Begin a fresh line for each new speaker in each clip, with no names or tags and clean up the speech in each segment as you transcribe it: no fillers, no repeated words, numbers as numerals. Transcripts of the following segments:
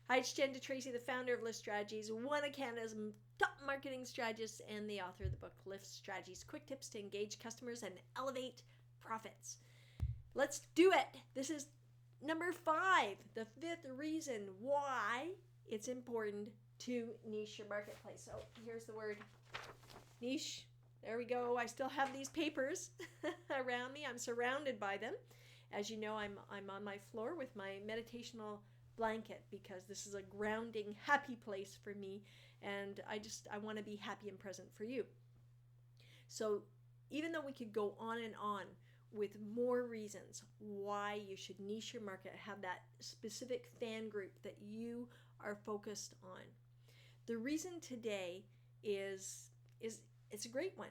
Hi, it's Jen DeTracey, the founder of Lift Strategies, one of Canada's top marketing strategists, and the author of the book Lift Strategies, Quick Tips to Engage Customers and Elevate Profits. Let's do it. This is number 5, the 5th reason why it's important to niche your marketplace. So here's the word niche. There we go. I still have these papers around me. I'm surrounded by them. As you know, I'm on my floor with my meditational blanket because this is a grounding, happy place for me, and I want to be happy and present for you. So even though we could go on and on with more reasons why you should niche your market, have that specific fan group that you are focused on, the reason today is it's a great one.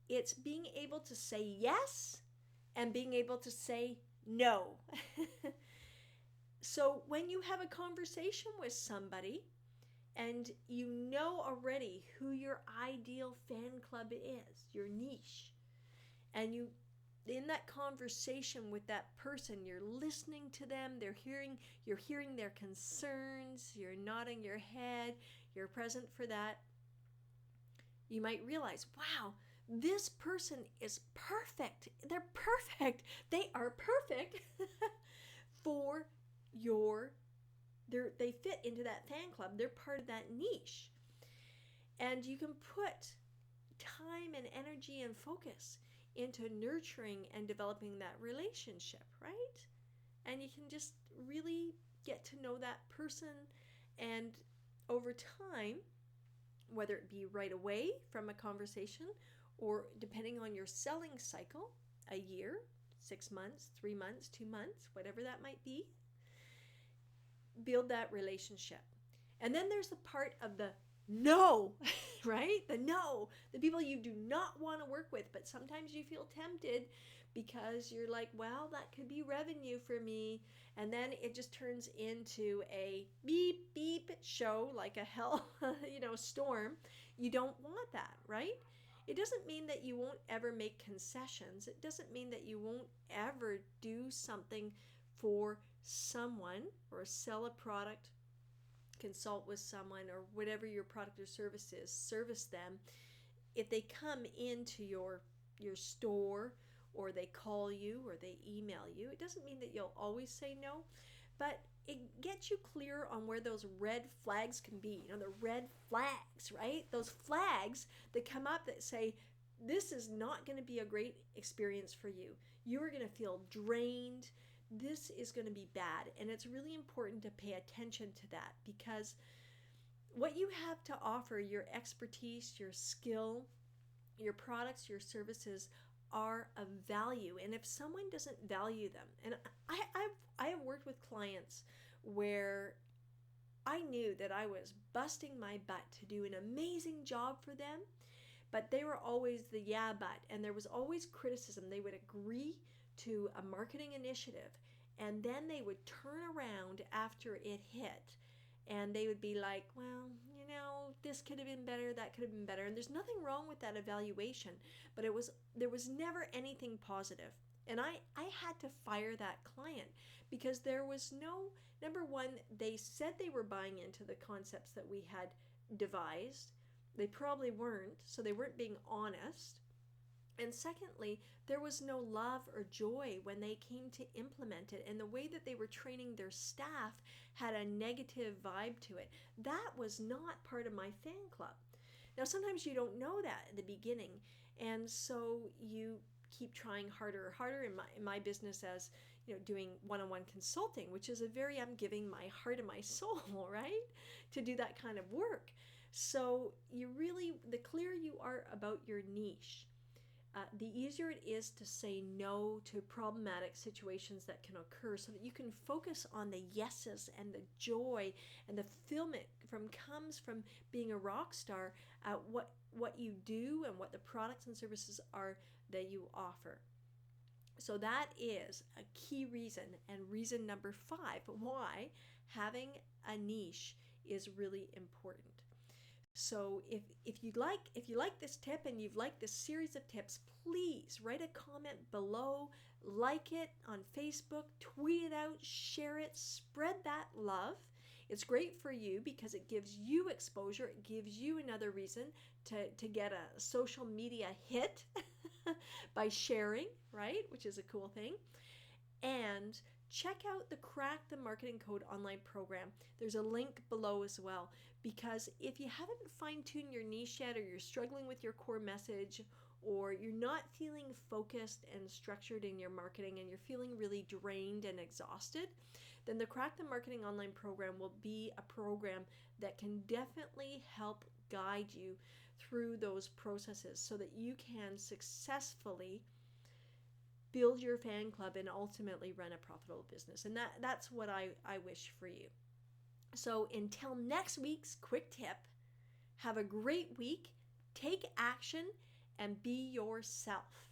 It's being able to say yes and being able to say no. So when you have a conversation with somebody and you know already who your ideal fan club is, your niche, and you in that conversation with that person, you're listening to them, you're hearing their concerns, you're nodding your head, you're present for that, you might realize, wow, this person is perfect. They're perfect. They are perfect for they fit into that fan club. They're part of that niche. And you can put time and energy and focus into nurturing and developing that relationship, right? And you can just really get to know that person, and over time, whether it be right away from a conversation or depending on your selling cycle, a year, 6 months, 3 months, 2 months, whatever that might be, build that relationship. And then there's the part of the no, right? The no, the people you do not want to work with, but sometimes you feel tempted because you're like, well, that could be revenue for me. And then it just turns into a beep, beep show, like a hell, storm. You don't want that, right? It doesn't mean that you won't ever make concessions. It doesn't mean that you won't ever do something for someone or sell a product, consult with someone, or whatever your product or service is, service them. If they come into your store, or they call you, or they email you, it doesn't mean that you'll always say no, but it gets you clear on where those red flags can be. The red flags, right? Those flags that come up that say, this is not going to be a great experience for you. You are going to feel drained. This is going to be bad. And it's really important to pay attention to that, because what you have to offer, your expertise, your skill, your products, your services are of value. And if someone doesn't value them, and I have worked with clients where I knew that I was busting my butt to do an amazing job for them, but they were always the yeah but, and there was always criticism. They would agree to a marketing initiative, and then they would turn around after it hit, and they would be like, well, this could have been better, that could have been better. And there's nothing wrong with that evaluation, but there was never anything positive. And I had to fire that client because there was no, number one, they said they were buying into the concepts that we had devised. They probably weren't, so they weren't being honest. And secondly, there was no love or joy when they came to implement it. And the way that they were training their staff had a negative vibe to it. That was not part of my fan club. Now, sometimes you don't know that in the beginning. And so you keep trying harder and harder in my business, as doing one-on-one consulting, which is I'm giving my heart and my soul, right, to do that kind of work. So the clearer you are about your niche, the easier it is to say no to problematic situations that can occur, so that you can focus on the yeses and the joy and the fulfillment comes from being a rock star at what you do and what the products and services are that you offer. So that is a key reason, and reason number 5 why having a niche is really important. So if you like this tip and you've liked this series of tips, please write a comment below, like it on Facebook, tweet it out, share it, spread that love. It's great for you because it gives you exposure. It gives you another reason to get a social media hit by sharing, right? Which is a cool thing. And check out the Crack the Marketing Code online program. There's a link below as well, because if you haven't fine-tuned your niche yet, or you're struggling with your core message, or you're not feeling focused and structured in your marketing and you're feeling really drained and exhausted, then the Crack the Marketing online program will be a program that can definitely help guide you through those processes so that you can successfully build your fan club and ultimately run a profitable business. And that's what I wish for you. So until next week's quick tip, have a great week, take action, and be yourself.